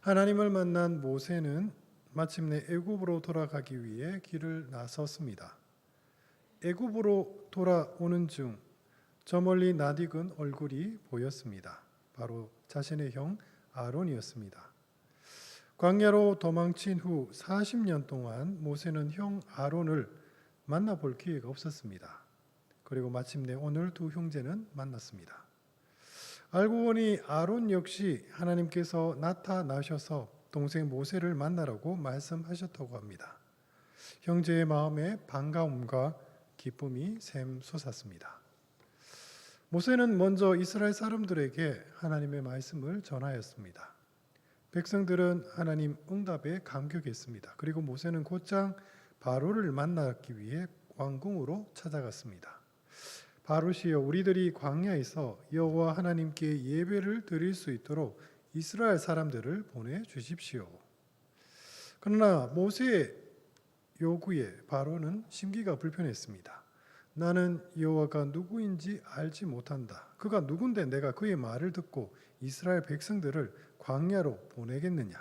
하나님을 만난 모세는 마침내 애굽으로 돌아가기 위해 길을 나섰습니다. 애굽으로 돌아오는 중 저 멀리 낯익은 얼굴이 보였습니다. 바로 자신의 형 아론이었습니다. 광야로 도망친 후 40년 동안 모세는 형 아론을 만나볼 기회가 없었습니다. 그리고 마침내 오늘 두 형제는 만났습니다. 알고 보니 아론 역시 하나님께서 나타나셔서 동생 모세를 만나라고 말씀하셨다고 합니다. 형제의 마음에 반가움과 기쁨이 샘솟았습니다. 모세는 먼저 이스라엘 사람들에게 하나님의 말씀을 전하였습니다. 백성들은 하나님 응답에 감격했습니다. 그리고 모세는 곧장 바로를 만나기 위해 왕궁으로 찾아갔습니다. 바로시여, 우리들이 광야에서 여호와 하나님께 예배를 드릴 수 있도록 이스라엘 사람들을 보내주십시오. 그러나 모세의 요구에 바로는 심기가 불편했습니다. 나는 여호와가 누구인지 알지 못한다. 그가 누군데 내가 그의 말을 듣고 이스라엘 백성들을 광야로 보내겠느냐.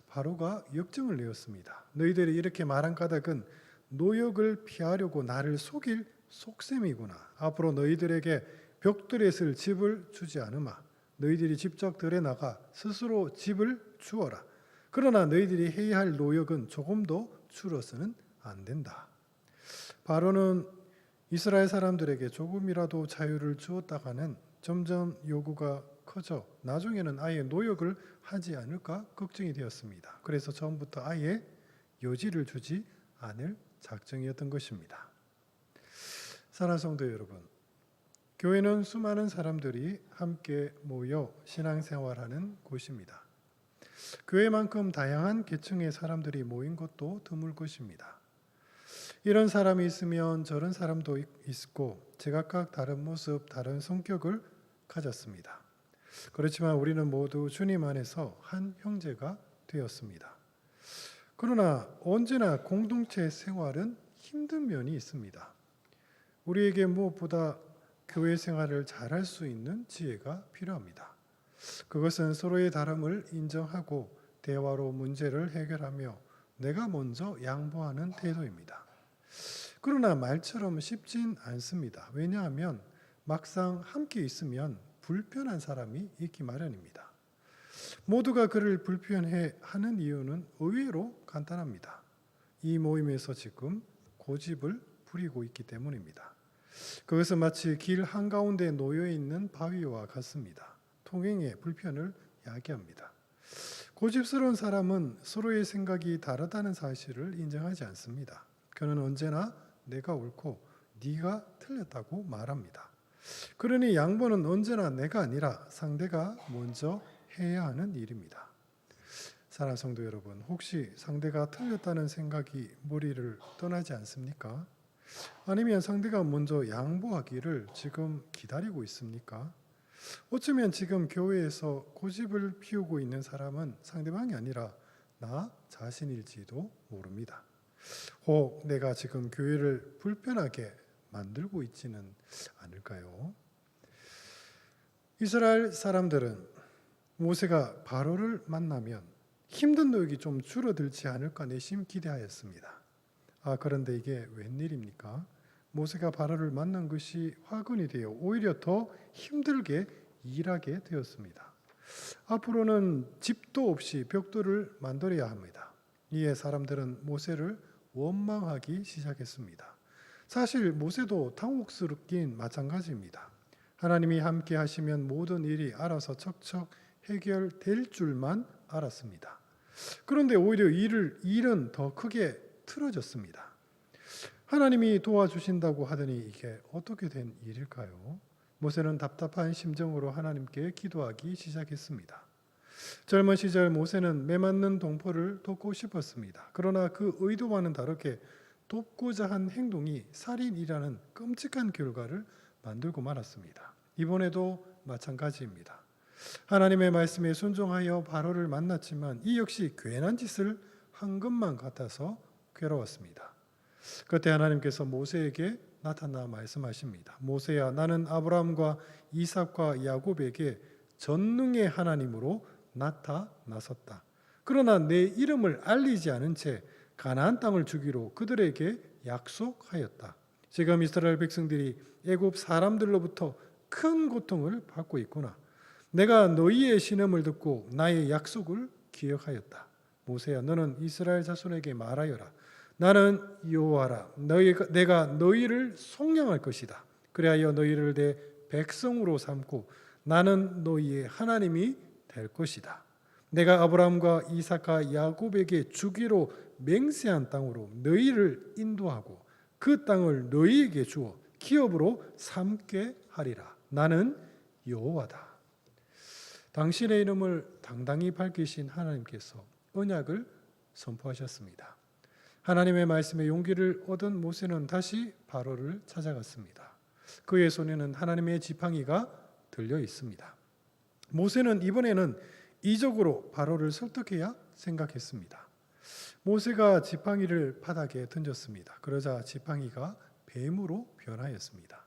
바로가 역정을 내었습니다. 너희들이 이렇게 말한 까닭은 노역을 피하려고 나를 속일 속셈이구나. 앞으로 너희들에게 벽들에 쓸 집을 주지 않으마. 너희들이 직접 들에 나가 스스로 집을 주어라. 그러나 너희들이 해야 할 노역은 조금도 줄어서는 안 된다. 바로는 이스라엘 사람들에게 조금이라도 자유를 주었다가는 점점 요구가 커져 나중에는 아예 노역을 하지 않을까 걱정이 되었습니다. 그래서 처음부터 아예 여지를 주지 않을 작정이었던 것입니다. 사랑하는 성도 여러분, 교회는 수많은 사람들이 함께 모여 신앙생활하는 곳입니다. 교회만큼 다양한 계층의 사람들이 모인 것도 드물 것입니다. 이런 사람이 있으면 저런 사람도 있고 제각각 다른 모습, 다른 성격을 가졌습니다. 그렇지만 우리는 모두 주님 안에서 한 형제가 되었습니다. 그러나 언제나 공동체 생활은 힘든 면이 있습니다. 우리에게 무엇보다 교회 생활을 잘할 수 있는 지혜가 필요합니다. 그것은 서로의 다름을 인정하고 대화로 문제를 해결하며 내가 먼저 양보하는 태도입니다. 그러나 말처럼 쉽진 않습니다. 왜냐하면 막상 함께 있으면 불편한 사람이 있기 마련입니다. 모두가 그를 불편해하는 이유는 의외로 간단합니다. 이 모임에서 지금 고집을 부리고 있기 때문입니다. 그것은 마치 길 한가운데 놓여 있는 바위와 같습니다. 통행의 불편을 야기합니다. 고집스러운 사람은 서로의 생각이 다르다는 사실을 인정하지 않습니다. 그는 언제나 내가 옳고 네가 틀렸다고 말합니다. 그러니 양보는 언제나 내가 아니라 상대가 먼저 해야 하는 일입니다. 사랑하는 성도 여러분, 혹시 상대가 틀렸다는 생각이 머리를 떠나지 않습니까? 아니면 상대가 먼저 양보하기를 지금 기다리고 있습니까? 어쩌면 지금 교회에서 고집을 피우고 있는 사람은 상대방이 아니라 나 자신일지도 모릅니다. 혹 내가 지금 교회를 불편하게 만들고 있지는 않을까요? 이스라엘 사람들은 모세가 바로를 만나면 힘든 노역이 좀 줄어들지 않을까 내심 기대하였습니다. 그런데 이게 웬일입니까? 모세가 바로를 만난 것이 화근이 되어 오히려 더 힘들게 일하게 되었습니다. 앞으로는 집도 없이 벽돌을 만들어야 합니다. 이에 사람들은 모세를 원망하기 시작했습니다. 사실 모세도 당혹스럽긴 마찬가지입니다. 하나님이 함께 하시면 모든 일이 알아서 척척 해결될 줄만 알았습니다. 그런데 오히려 일은 더 크게 틀어졌습니다. 하나님이 도와주신다고 하더니 이게 어떻게 된 일일까요? 모세는 답답한 심정으로 하나님께 기도하기 시작했습니다. 젊은 시절 모세는 메맞는 동포를 돕고 싶었습니다. 그러나 그 의도와는 다르게 돕고자 한 행동이 살인이라는 끔찍한 결과를 만들고 말았습니다. 이번에도 마찬가지입니다. 하나님의 말씀에 순종하여 바로를 만났지만 이 역시 괜한 짓을 한 것만 같아서 괴로웠습니다. 그때 하나님께서 모세에게 나타나 말씀하십니다. 모세야, 나는 아브라함과 이삭과 야곱에게 전능의 하나님으로 나타나섰다. 그러나 내 이름을 알리지 않은 채 가나안 땅을 주기로 그들에게 약속하였다. 지금 이스라엘 백성들이 애굽 사람들로부터 큰 고통을 받고 있구나. 내가 너희의 신음을 듣고 나의 약속을 기억하였다. 모세야, 너는 이스라엘 자손에게 말하여라. 나는 여호와라. 내가 너희를 속량할 것이다. 그리하여 너희를 내 백성으로 삼고 나는 너희의 하나님이 될 것이다. 내가 아브라함과 이삭과 야곱에게 주기로 맹세한 땅으로 너희를 인도하고 그 땅을 너희에게 주어 기업으로 삼게 하리라. 나는 여호와다. 당신의 이름을 당당히 밝히신 하나님께서 언약을 선포하셨습니다. 하나님의 말씀에 용기를 얻은 모세는 다시 바로를 찾아갔습니다. 그의 손에는 하나님의 지팡이가 들려 있습니다. 모세는 이번에는 이적으로 바로를 설득해야 생각했습니다. 모세가 지팡이를 바닥에 던졌습니다. 그러자 지팡이가 뱀으로 변하였습니다.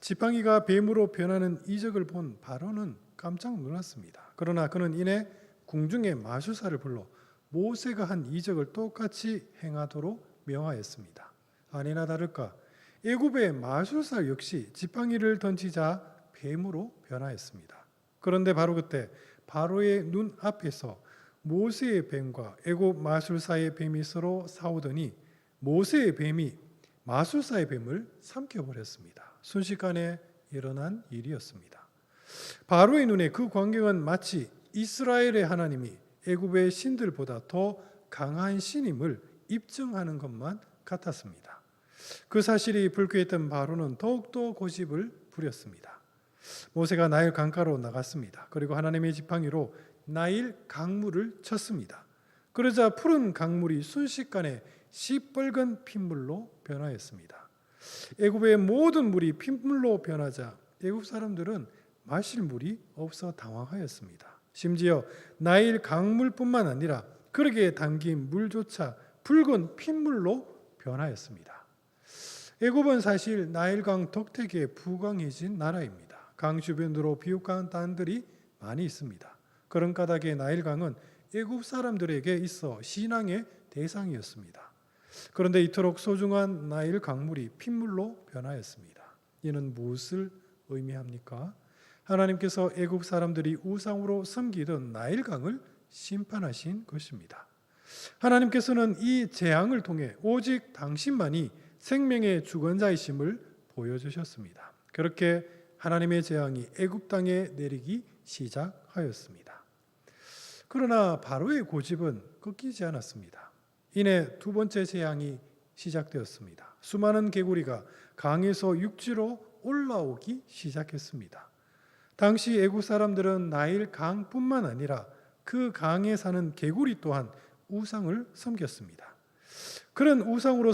지팡이가 뱀으로 변하는 이적을 본 바로는 깜짝 놀랐습니다. 그러나 그는 이내 궁중의 마술사를 불러 모세가 한 이적을 똑같이 행하도록 명하였습니다. 아니나 다를까 애굽의 마술사 역시 지팡이를 던지자 뱀으로 변하였습니다. 그런데 바로 그때 바로의 눈 앞에서 모세의 뱀과 애굽 마술사의 뱀이 서로 싸우더니 모세의 뱀이 마술사의 뱀을 삼켜버렸습니다. 순식간에 일어난 일이었습니다. 바로의 눈에 그 광경은 마치 이스라엘의 하나님이 애굽의 신들보다 더 강한 신임을 입증하는 것만 같았습니다. 그 사실이 불쾌했던 바로는 더욱더 고집을 부렸습니다. 모세가 나일 강가로 나갔습니다. 그리고 하나님의 지팡이로 나일 강물을 쳤습니다. 그러자 푸른 강물이 순식간에 시뻘건 핏물로 변하였습니다. 애굽의 모든 물이 핏물로 변하자 애굽 사람들은 마실 물이 없어 당황하였습니다. 심지어 나일 강물뿐만 아니라 그릇에 담긴 물조차 붉은 핏물로 변하였습니다. 애굽은 사실 나일강 덕택에 부강해진 나라입니다. 강 주변으로 비옥한 땅들이 많이 있습니다. 그런 까닭에 나일강은 애굽 사람들에게 있어 신앙의 대상이었습니다. 그런데 이토록 소중한 나일 강물이 핏물로 변하였습니다. 이는 무엇을 의미합니까? 하나님께서 애굽 사람들이 우상으로 섬기던 나일강을 심판하신 것입니다. 하나님께서는 이 재앙을 통해 오직 당신만이 생명의 주권자이심을 보여주셨습니다. 그렇게 하나님의 재앙이 애굽 땅에 내리기 시작하였습니다. 그러나 바로의 고집은 꺾이지 않았습니다. 이내 두 번째 재앙이 시작되었습니다. 수많은 개구리가 강에서 육지로 올라오기 시작했습니다. 당시 애굽 사람들은 나일 강뿐만 아니라 그 강에 사는 개구리 또한 우상을 섬겼습니다. 그런데 우상으로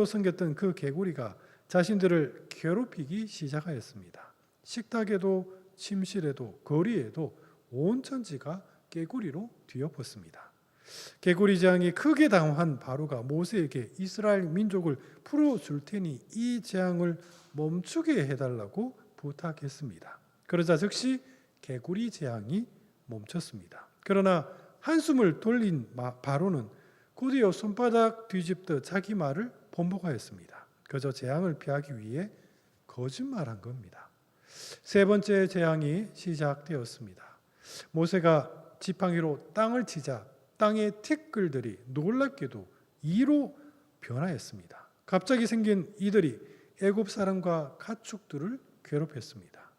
섬겼던 그 개구리가 자신들을 괴롭히기 시작하였습니다. 식탁에도 침실에도 거리에도 온 천지가 개구리로 뒤엎었습니다. 개구리 재앙이 크게 당황한 바로가 모세에게 이스라엘 민족을 풀어줄 테니 이 재앙을 멈추게 해달라고 부탁했습니다. 그러자 즉시 개구리 재앙이 멈췄습니다. 그러나 한숨을 돌린 바로는 곧이어 손바닥 뒤집듯 자기 말을 번복하였습니다. 그저 재앙을 피하기 위해 거짓말한 겁니다. 세 번째 재앙이 시작되었습니다. 모세가 지팡이로 땅을 치자 땅의 티끌들이 놀랍게도 이로 변하였습니다. 갑자기 생긴 이들이 애굽 사람과 가축들을 괴롭혔습니다.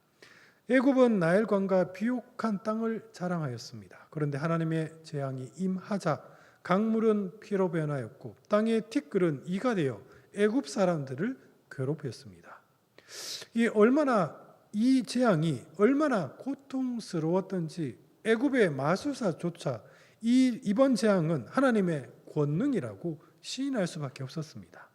애굽은 나일강과 비옥한 땅을 자랑하였습니다. 그런데 하나님의 재앙이 임하자 강물은 피로 변하였고 땅의 티끌은 이가 되어 애굽 사람들을 괴롭혔습니다. 이 재앙이 얼마나 고통스러웠던지 애굽의 마술사조차 이번 재앙은 하나님의 권능이라고 시인할 수밖에 없었습니다.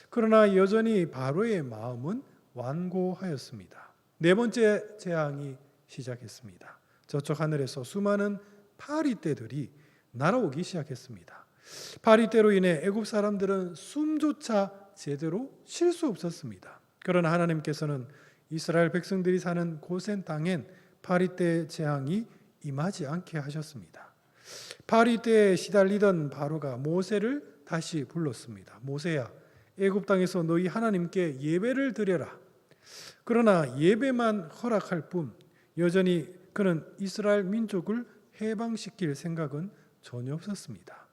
그러나 여전히 바로의 마음은 완고하였습니다. 네 번째 재앙이 시작했습니다. 저쪽 하늘에서 수많은 파리떼들이 날아오기 시작했습니다. 파리떼로 인해 애굽 사람들은 숨조차 제대로 쉴 수 없었습니다. 그러나 하나님께서는 이스라엘 백성들이 사는 고센 땅엔 파리떼 재앙이 임하지 않게 하셨습니다. 파리 때에 시달리던 바로가 모세를 다시 불렀습니다. 모세야, 애굽 땅에서 너희 하나님께 예배를 드려라. 그러나 예배만 허락할 뿐 여전히 그는 이스라엘 민족을 해방시킬 생각은 전혀 없었습니다.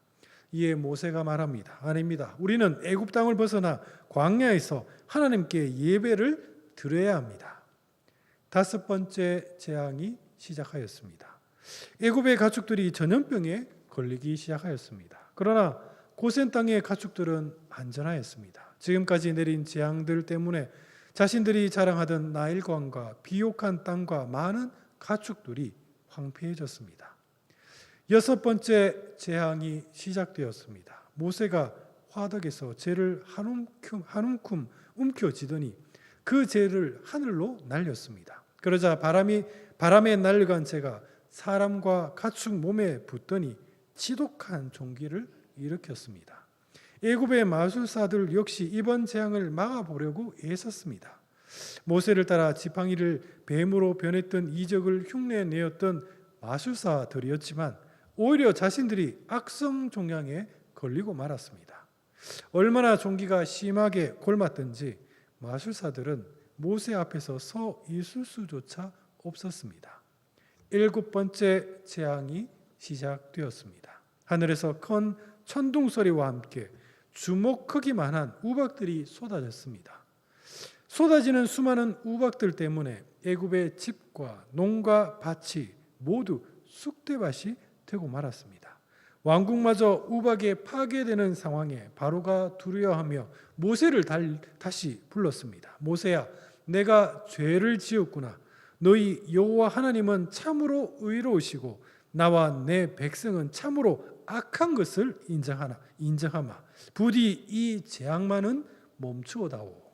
이에 모세가 말합니다. 아닙니다. 우리는 애굽 땅을 벗어나 광야에서 하나님께 예배를 드려야 합니다. 다섯 번째 재앙이 시작하였습니다. 애굽의 가축들이 전염병에 걸리기 시작하였습니다. 그러나 고센 땅의 가축들은 안전하였습니다. 지금까지 내린 재앙들 때문에 자신들이 자랑하던 나일강과 비옥한 땅과 많은 가축들이 황폐해졌습니다. 여섯 번째 재앙이 시작되었습니다. 모세가 화덕에서 재를 한 움큼 움켜쥐더니 그 재를 하늘로 날렸습니다. 그러자 바람에 날려간 재가 사람과 가축 몸에 붙더니 지독한 종기를 일으켰습니다. 애굽의 마술사들 역시 이번 재앙을 막아보려고 애썼습니다. 모세를 따라 지팡이를 뱀으로 변했던 이적을 흉내내었던 마술사들이었지만 오히려 자신들이 악성 종양에 걸리고 말았습니다. 얼마나 종기가 심하게 골맞든지 마술사들은 모세 앞에서 서 있을 수조차 없었습니다. 일곱 번째 재앙이 시작되었습니다. 하늘에서 큰 천둥 소리와 함께 주먹 크기만한 우박들이 쏟아졌습니다. 쏟아지는 수많은 우박들 때문에 애굽의 집과 농가 밭이 모두 쑥대밭이 되고 말았습니다. 왕국마저 우박에 파괴되는 상황에 바로가 두려워하며 모세를 다시 불렀습니다. 모세야, 내가 죄를 지었구나. 너희 여호와 하나님은 참으로 의로우시고 나와 내 백성은 참으로 악한 것을 인정하마. 부디 이 재앙만은 멈추어다오.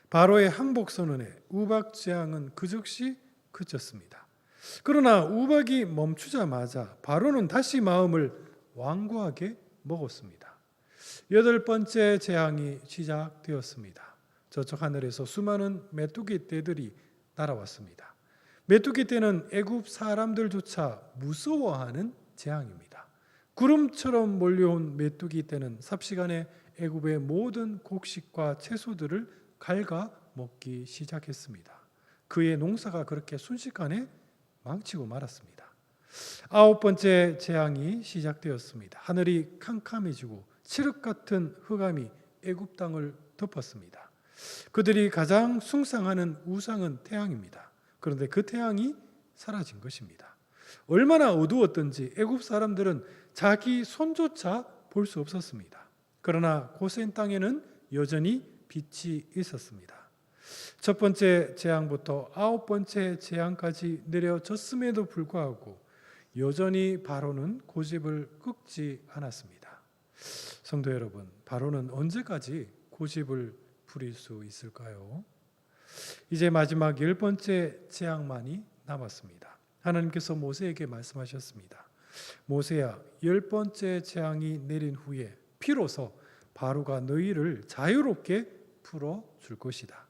바로의 항복 선언에 우박 재앙은 그즉시 그쳤습니다. 그러나 우박이 멈추자마자 바로는 다시 마음을 완고하게 먹었습니다. 여덟 번째 재앙이 시작되었습니다. 저쪽 하늘에서 수많은 메뚜기 떼들이 날아왔습니다. 메뚜기 떼는 애굽 사람들조차 무서워하는 재앙입니다. 구름처럼 몰려온 메뚜기 떼는 삽시간에 애굽의 모든 곡식과 채소들을 갉아 먹기 시작했습니다. 그의 농사가 그렇게 순식간에 망치고 말았습니다. 아홉 번째 재앙이 시작되었습니다. 하늘이 캄캄해지고 칠흑 같은 흑암이 애굽 땅을 덮었습니다. 그들이 가장 숭상하는 우상은 태양입니다. 그런데 그 태양이 사라진 것입니다. 얼마나 어두웠던지 애굽 사람들은 자기 손조차 볼 수 없었습니다. 그러나 고센 땅에는 여전히 빛이 있었습니다. 첫 번째 재앙부터 아홉 번째 재앙까지 내려졌음에도 불구하고 여전히 바로는 고집을 꺾지 않았습니다. 성도 여러분, 바로는 언제까지 고집을 부릴 수 있을까요? 이제 마지막 열 번째 재앙만이 남았습니다. 하나님께서 모세에게 말씀하셨습니다. 모세야, 열 번째 재앙이 내린 후에 비로소 바로가 너희를 자유롭게 풀어줄 것이다.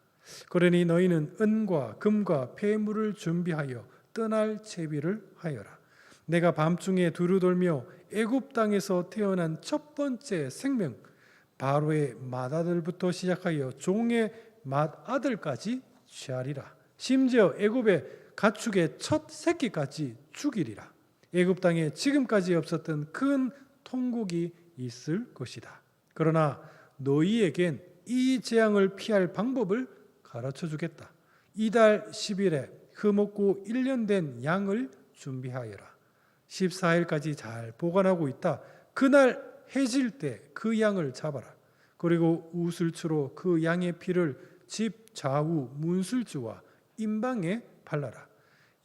그러니 너희는 은과 금과 폐물을 준비하여 떠날 채비를 하여라. 내가 밤중에 두루돌며 애굽 땅에서 태어난 첫 번째 생명 바로의 맏아들부터 시작하여 종의 맏아들까지 취하리라. 심지어 애굽의 가축의 첫 새끼까지 죽이리라. 애굽 땅에 지금까지 없었던 큰 통곡이 있을 것이다. 그러나 너희에겐 이 재앙을 피할 방법을 가르쳐 주겠다. 이달 10일에 흠없고 1년 된 양을 준비하여라. 14일까지 잘 보관하고 있다. 그날 해질 때 그 양을 잡아라. 그리고 우슬추로 그 양의 피를 집 좌우 문술주와 임방에 발라라.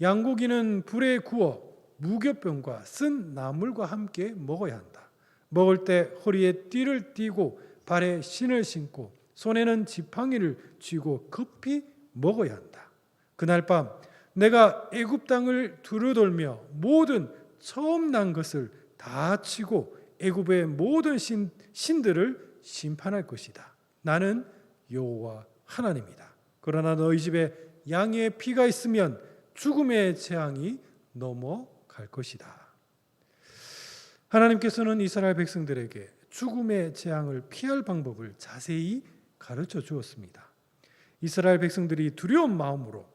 양고기는 불에 구워 무교병과 쓴 나물과 함께 먹어야 한다. 먹을 때 허리에 띠를 띠고 발에 신을 신고 손에는 지팡이를 쥐고 급히 먹어야 한다. 그날 밤 내가 애굽 땅을 두루돌며 모든 처음 난 것을 다 치고 애굽의 모든 신들을 심판할 것이다. 나는 여호와 하나님이다. 그러나 너희 집에 양의 피가 있으면 죽음의 재앙이 넘어갈 것이다. 하나님께서는 이스라엘 백성들에게 죽음의 재앙을 피할 방법을 자세히 가르쳐 주었습니다. 이스라엘 백성들이 두려운 마음으로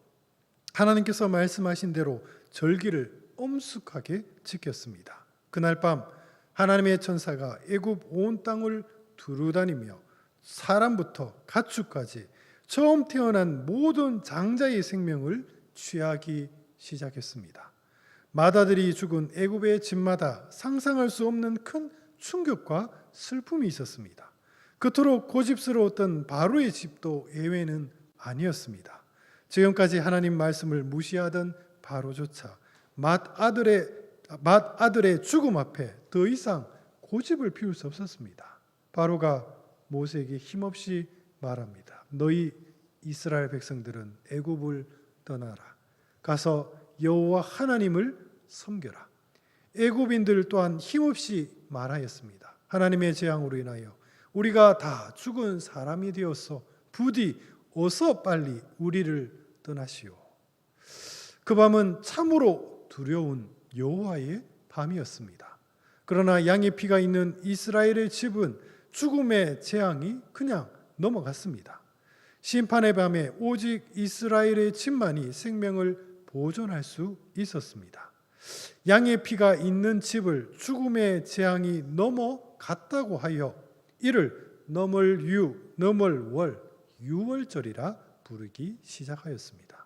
하나님께서 말씀하신 대로 절기를 엄숙하게 지켰습니다. 그날 밤 하나님의 천사가 애굽 온 땅을 두루다니며 사람부터 가축까지 처음 태어난 모든 장자의 생명을 취하기 시작했습니다. 맏아들이 죽은 애굽의 집마다 상상할 수 없는 큰 충격과 슬픔이 있었습니다. 그토록 고집스러웠던 바로의 집도 예외는 아니었습니다. 지금까지 하나님 말씀을 무시하던 바로조차 맏아들의 죽음 앞에 더 이상 고집을 피울 수 없었습니다. 바로가 모세에게 힘없이 말합니다. 너희 이스라엘 백성들은 애굽을 떠나라. 가서 여호와 하나님을 섬겨라. 애굽인들 또한 힘없이 말하였습니다. 하나님의 재앙으로 인하여 우리가 다 죽은 사람이 되었어. 부디 어서 빨리 우리를 떠나시오. 그 밤은 참으로 두려운 여호와의 밤이었습니다. 그러나 양의 피가 있는 이스라엘의 집은 죽음의 재앙이 그냥 넘어갔습니다. 심판의 밤에 오직 이스라엘의 집만이 생명을 보존할 수 있었습니다. 양의 피가 있는 집을 죽음의 재앙이 넘어갔다고 하여 이를 넘을월 유월절이라 부르기 시작하였습니다.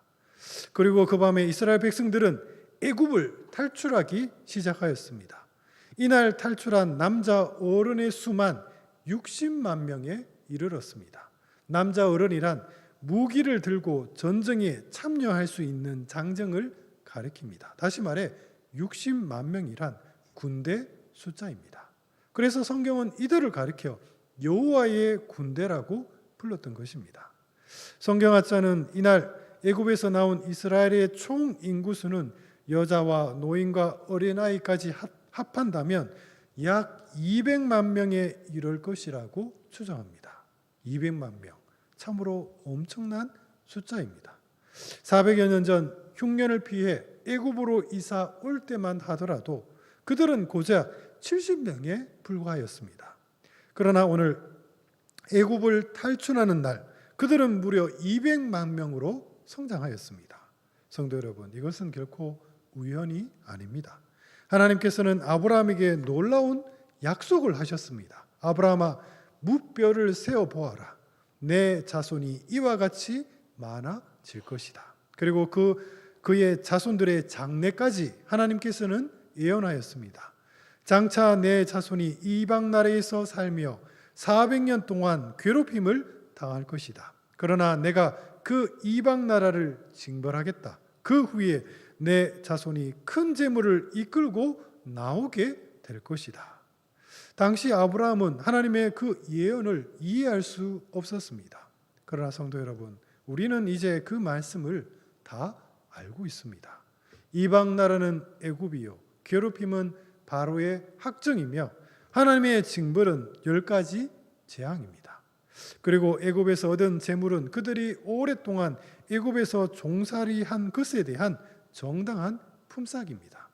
그리고 그 밤에 이스라엘 백성들은 애굽을 탈출하기 시작하였습니다. 이날 탈출한 남자 어른의 수만 60만 명에 이르렀습니다. 남자 어른이란 무기를 들고 전쟁에 참여할 수 있는 장정을 가리킵니다. 다시 말해 60만 명이란 군대 숫자입니다. 그래서 성경은 이들을 가리켜 여호와의 군대라고 불렀던 것입니다. 성경학자는 이날 애굽에서 나온 이스라엘의 총 인구수는 여자와 노인과 어린아이까지 합한다면 약 200만 명에 이를 것이라고 추정합니다. 200만 명. 참으로 엄청난 숫자입니다. 400여 년 전 흉년을 피해 애굽으로 이사 올 때만 하더라도 그들은 고작 70명에 불과하였습니다. 그러나 오늘 애굽을 탈출하는 날 그들은 무려 200만 명으로 성장하였습니다. 성도 여러분, 이것은 결코 우연이 아닙니다. 하나님께서는 아브라함에게 놀라운 약속을 하셨습니다. 아브라함아, 무뼈를 세어 보아라. 내 자손이 이와 같이 많아질 것이다. 그리고 그의 자손들의 장래까지 하나님께서는 예언하였습니다. 장차 내 자손이 이방 나라에서 살며 400년 동안 괴롭힘을 당할 것이다. 그러나 내가 그 이방 나라를 징벌하겠다. 그 후에 내 자손이 큰 재물을 이끌고 나오게 될 것이다. 당시 아브라함은 하나님의 그 예언을 이해할 수 없었습니다. 그러나 성도 여러분, 우리는 이제 그 말씀을 다 알고 있습니다. 이방 나라는 애굽이요, 괴롭힘은 바로의 학정이며 하나님의 징벌은 10가지 재앙입니다. 그리고 애굽에서 얻은 재물은 그들이 오랫동안 애굽에서 종살이한 것에 대한 정당한 품삯입니다.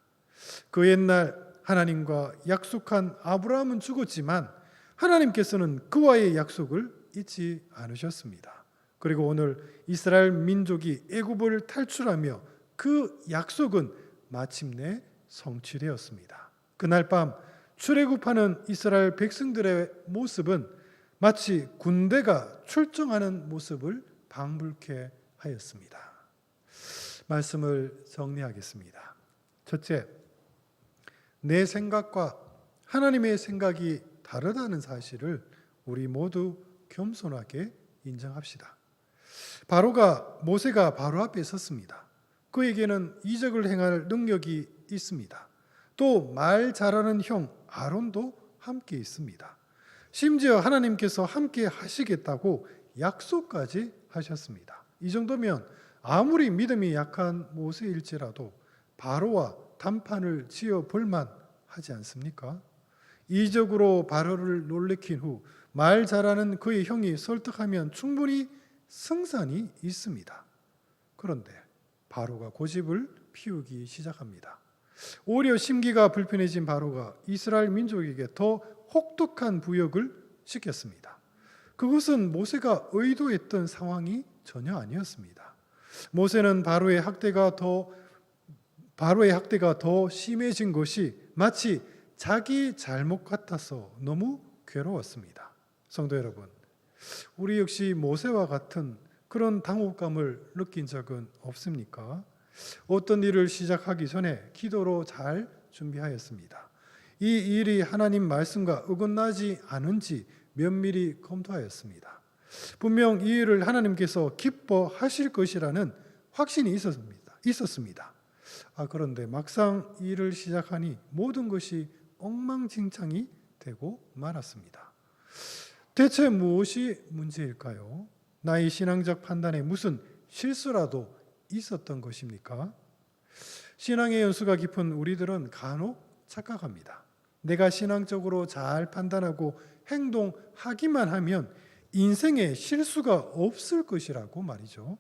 그 옛날 하나님과 약속한 아브라함은 죽었지만 하나님께서는 그와의 약속을 잊지 않으셨습니다. 그리고 오늘 이스라엘 민족이 애굽을 탈출하며 그 약속은 마침내 성취되었습니다. 그날 밤 출애굽하는 이스라엘 백성들의 모습은 마치 군대가 출정하는 모습을 방불케 하였습니다. 말씀을 정리하겠습니다. 첫째, 내 생각과 하나님의 생각이 다르다는 사실을 우리 모두 겸손하게 인정합시다. 모세가 바로 앞에 섰습니다. 그에게는 이적을 행할 능력이 있습니다. 또 말 잘하는 형 아론도 함께 있습니다. 심지어 하나님께서 함께 하시겠다고 약속까지 하셨습니다. 이 정도면 아무리 믿음이 약한 모세일지라도 바로와 단판을 지어 볼만 하지 않습니까? 이적으로 바로를 놀래킨 후 말 잘하는 그의 형이 설득하면 충분히 승산이 있습니다. 그런데 바로가 고집을 피우기 시작합니다. 오히려 심기가 불편해진 바로가 이스라엘 민족에게 더 혹독한 부역을 시켰습니다. 그것은 모세가 의도했던 상황이 전혀 아니었습니다. 모세는 바로의 학대가 더 심해진 것이 마치 자기 잘못 같아서 너무 괴로웠습니다. 성도 여러분, 우리 역시 모세와 같은 그런 당혹감을 느낀 적은 없습니까? 어떤 일을 시작하기 전에 기도로 잘 준비하였습니다. 이 일이 하나님 말씀과 어긋나지 않은지 면밀히 검토하였습니다. 분명 이 일을 하나님께서 기뻐하실 것이라는 확신이 있었습니다. 그런데 막상 이 일을 시작하니 모든 것이 엉망진창이 되고 말았습니다. 대체 무엇이 문제일까요? 나의 신앙적 판단에 무슨 실수라도 있었던 것입니까? 신앙의 연수가 깊은 우리들은 간혹 착각합니다. 내가 신앙적으로 잘 판단하고 행동하기만 하면 인생에 실수가 없을 것이라고 말이죠.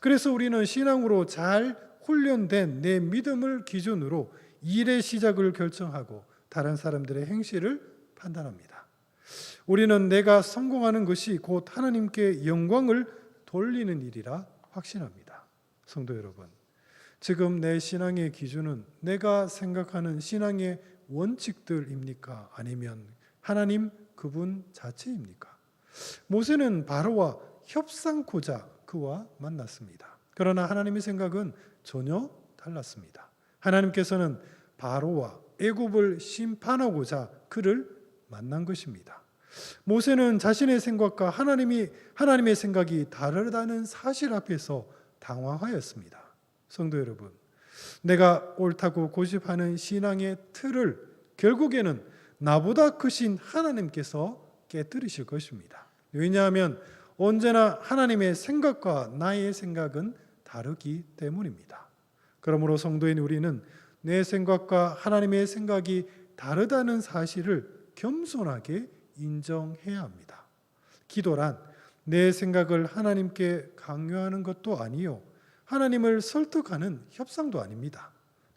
그래서 우리는 신앙으로 잘 훈련된 내 믿음을 기준으로 일의 시작을 결정하고 다른 사람들의 행실을 판단합니다. 우리는 내가 성공하는 것이 곧 하나님께 영광을 돌리는 일이라 확신합니다. 성도 여러분, 지금 내 신앙의 기준은 내가 생각하는 신앙의 원칙들입니까? 아니면 하나님 그분 자체입니까? 모세는 바로와 협상코자 그와 만났습니다. 그러나 하나님의 생각은 전혀 달랐습니다. 하나님께서는 바로와 애굽을 심판하고자 그를 만난 것입니다. 모세는 자신의 생각과 하나님의 생각이 다르다는 사실 앞에서 당황하였습니다. 성도 여러분, 내가 옳다고 고집하는 신앙의 틀을 결국에는 나보다 크신 하나님께서 깨뜨리실 것입니다. 왜냐하면 언제나 하나님의 생각과 나의 생각은 다르기 때문입니다. 그러므로 성도인 우리는 내 생각과 하나님의 생각이 다르다는 사실을 겸손하게 인정해야 합니다. 기도란 내 생각을 하나님께 강요하는 것도 아니요, 하나님을 설득하는 협상도 아닙니다.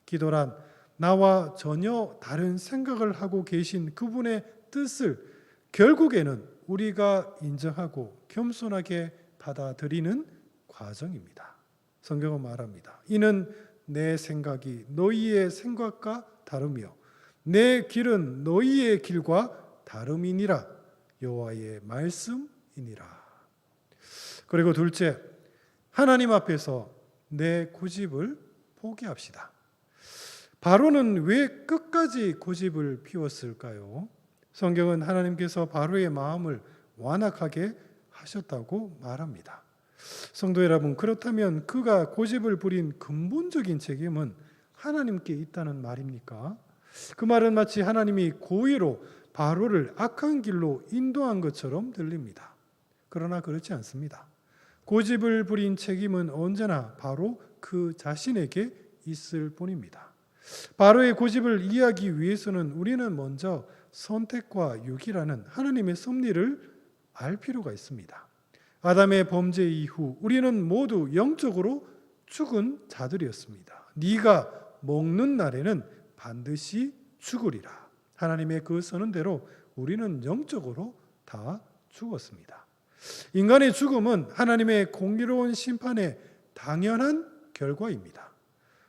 기도란 나와 전혀 다른 생각을 하고 계신 그분의 뜻을 결국에는 우리가 인정하고 겸손하게 받아들이는 과정입니다. 성경은 말합니다. 이는 내 생각이 너희의 생각과 다르며 내 길은 너희의 길과 다름이니라. 여호와의 말씀이니라. 그리고 둘째, 하나님 앞에서 내 고집을 포기합시다. 바로는 왜 끝까지 고집을 피웠을까요? 성경은 하나님께서 바로의 마음을 완악하게 하셨다고 말합니다. 성도 여러분, 그렇다면 그가 고집을 부린 근본적인 책임은 하나님께 있다는 말입니까? 그 말은 마치 하나님이 고의로 바로를 악한 길로 인도한 것처럼 들립니다. 그러나 그렇지 않습니다. 고집을 부린 책임은 언제나 바로 그 자신에게 있을 뿐입니다. 바로의 고집을 이해하기 위해서는 우리는 먼저 선택과 유기라는 하나님의 섭리를 알 필요가 있습니다. 아담의 범죄 이후 우리는 모두 영적으로 죽은 자들이었습니다. 네가 먹는 날에는 반드시 죽으리라. 하나님의 그 선언대로 우리는 영적으로 다 죽었습니다. 인간의 죽음은 하나님의 공의로운 심판의 당연한 결과입니다.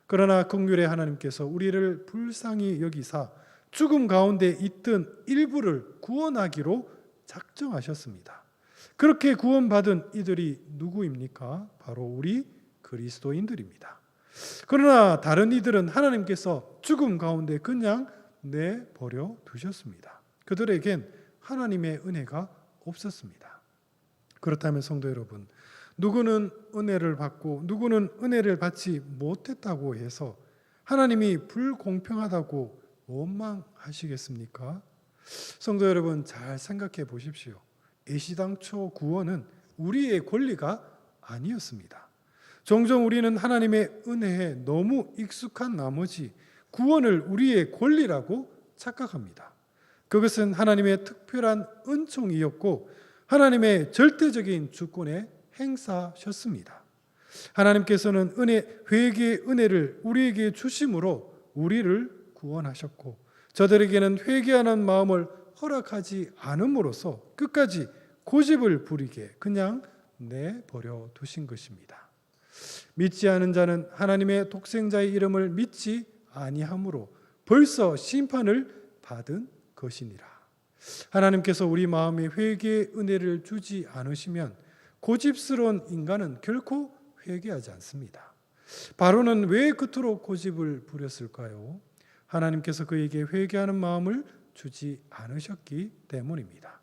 그러나 긍휼의 하나님께서 우리를 불쌍히 여기사 죽음 가운데 있던 일부를 구원하기로 작정하셨습니다. 그렇게 구원받은 이들이 누구입니까? 바로 우리 그리스도인들입니다. 그러나 다른 이들은 하나님께서 죽음 가운데 그냥 내버려 두셨습니다. 그들에겐 하나님의 은혜가 없었습니다. 그렇다면 성도 여러분, 누구는 은혜를 받고 누구는 은혜를 받지 못했다고 해서 하나님이 불공평하다고 원망하시겠습니까? 성도 여러분, 잘 생각해 보십시오. 애시당초 구원은 우리의 권리가 아니었습니다. 종종 우리는 하나님의 은혜에 너무 익숙한 나머지 구원을 우리의 권리라고 착각합니다. 그것은 하나님의 특별한 은총이었고 하나님의 절대적인 주권의 행사셨습니다. 하나님께서는 회개의 은혜를 우리에게 주심으로 우리를 구원하셨고 저들에게는 회개하는 마음을 허락하지 않음으로써 끝까지 고집을 부리게 그냥 내버려 두신 것입니다. 믿지 않은 자는 하나님의 독생자의 이름을 믿지 아니함으로 벌써 심판을 받은 것이니라. 하나님께서 우리 마음에 회개의 은혜를 주지 않으시면 고집스러운 인간은 결코 회개하지 않습니다. 바로는 왜 그토록 고집을 부렸을까요? 하나님께서 그에게 회개하는 마음을 주지 않으셨기 때문입니다.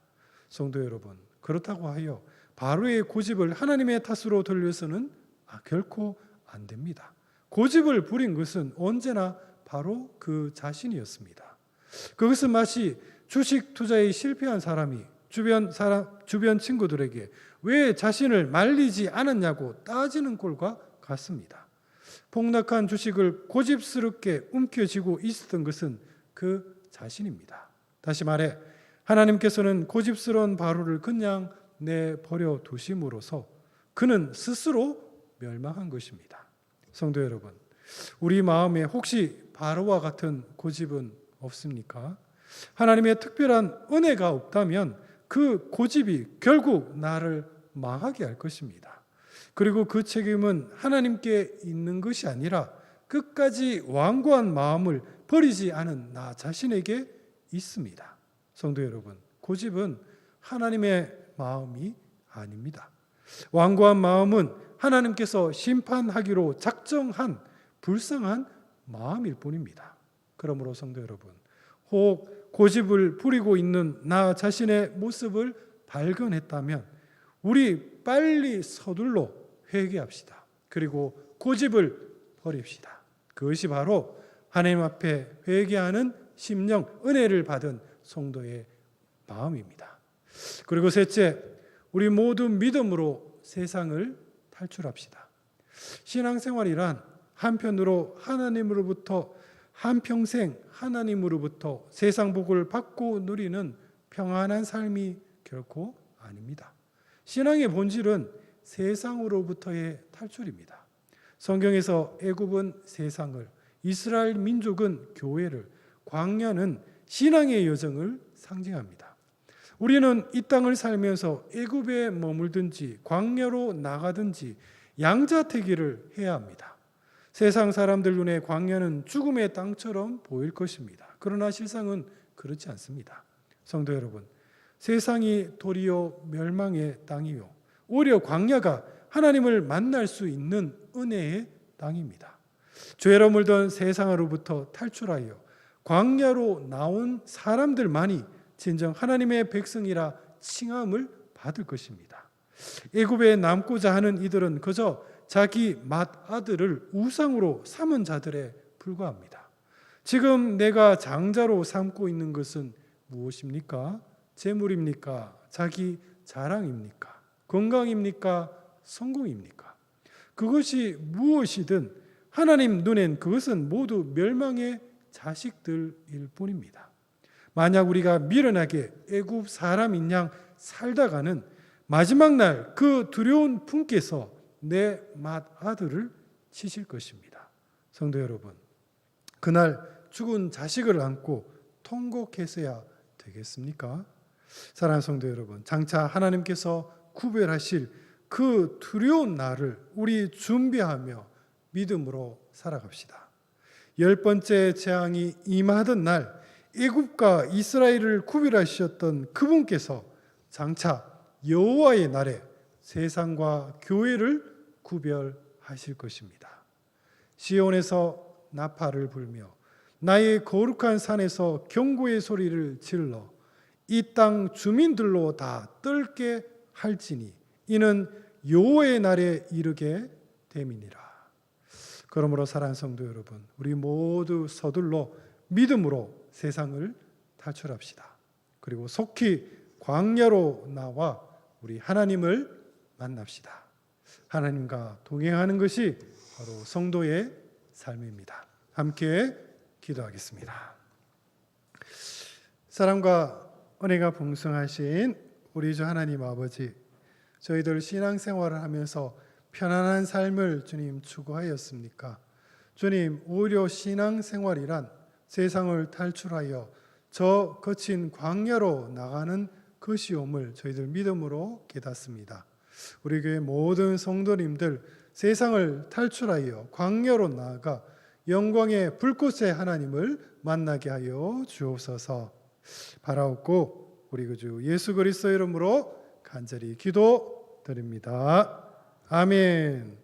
성도 여러분, 그렇다고 하여 바로의 고집을 하나님의 탓으로 돌려서는 결코 안 됩니다. 고집을 부린 것은 언제나 바로 그 자신이었습니다. 그것은 마치 주식 투자에 실패한 사람이 주변 친구들에게 왜 자신을 말리지 않았냐고 따지는 꼴과 같습니다. 폭락한 주식을 고집스럽게 움켜쥐고 있었던 것은 그 자신입니다. 다시 말해 하나님께서는 고집스러운 바로를 그냥 내버려 두심으로써 그는 스스로 멸망한 것입니다. 성도 여러분, 우리 마음에 혹시 바로와 같은 고집은 없습니까? 하나님의 특별한 은혜가 없다면 그 고집이 결국 나를 망하게 할 것입니다. 그리고 그 책임은 하나님께 있는 것이 아니라 끝까지 완고한 마음을 버리지 않은 나 자신에게 있습니다. 성도 여러분, 고집은 하나님의 마음이 아닙니다. 완고한 마음은 하나님께서 심판하기로 작정한 불쌍한 마음일 뿐입니다. 그러므로 성도 여러분, 혹 고집을 부리고 있는 나 자신의 모습을 발견했다면 우리 빨리 서둘러 회개합시다. 그리고 고집을 버립시다. 그것이 바로 하나님 앞에 회개하는 심령, 은혜를 받은 성도의 마음입니다. 그리고 셋째, 우리 모두 믿음으로 세상을 탈출합시다. 신앙생활이란 한편으로 하나님으로부터 한평생 하나님으로부터 세상 복을 받고 누리는 평안한 삶이 결코 아닙니다. 신앙의 본질은 세상으로부터의 탈출입니다. 성경에서 애굽은 세상을, 이스라엘 민족은 교회를, 광야는 신앙의 여정을 상징합니다. 우리는 이 땅을 살면서 애굽에 머물든지 광야로 나가든지 양자택일을 해야 합니다. 세상 사람들 눈에 광야는 죽음의 땅처럼 보일 것입니다. 그러나 실상은 그렇지 않습니다. 성도 여러분, 세상이 도리어 멸망의 땅이요 오히려 광야가 하나님을 만날 수 있는 은혜의 땅입니다. 죄로 물든 세상으로부터 탈출하여 광야로 나온 사람들만이 진정 하나님의 백성이라 칭함을 받을 것입니다. 애굽에 남고자 하는 이들은 그저 자기 맏아들을 우상으로 삼은 자들에 불과합니다. 지금 내가 장자로 삼고 있는 것은 무엇입니까? 재물입니까? 자기 자랑입니까? 건강입니까? 성공입니까? 그것이 무엇이든 하나님 눈엔 그것은 모두 멸망의 자식들일 뿐입니다. 만약 우리가 미련하게 애굽 사람인 양 살다가는 마지막 날 그 두려운 분께서 내 맏아들을 치실 것입니다. 성도 여러분, 그날 죽은 자식을 안고 통곡해서야 되겠습니까? 사랑하는 성도 여러분, 장차 하나님께서 구별하실 그 두려운 날을 우리 준비하며 믿음으로 살아갑시다. 10번째 재앙이 임하던 날 애굽과 이스라엘을 구별하셨던 그분께서 장차 여호와의 날에 세상과 교회를 구별하실 것입니다. 시온에서 나팔을 불며 나의 거룩한 산에서 경고의 소리를 질러 이 땅 주민들로 다 떨게 할지니 이는 여호와의 날에 이르게 됨이니라. 그러므로 사랑하는 성도 여러분, 우리 모두 서둘러 믿음으로 세상을 탈출합시다. 그리고 속히 광야로 나와 우리 하나님을 만납시다. 하나님과 동행하는 것이 바로 성도의 삶입니다. 함께 기도하겠습니다. 사랑과 은혜가 풍성하신 우리 주 하나님 아버지, 저희들 신앙생활을 하면서 편안한 삶을 주님 추구하였습니까? 주님, 오히려 신앙생활이란 세상을 탈출하여 저 거친 광야로 나가는 것이옴을 저희들 믿음으로 깨닫습니다. 우리 교회 모든 성도님들 세상을 탈출하여 광야로 나아가 영광의 불꽃의 하나님을 만나게 하여 주옵소서. 바라옵고 우리 구주 예수 그리스도 이름으로 간절히 기도드립니다. 아멘.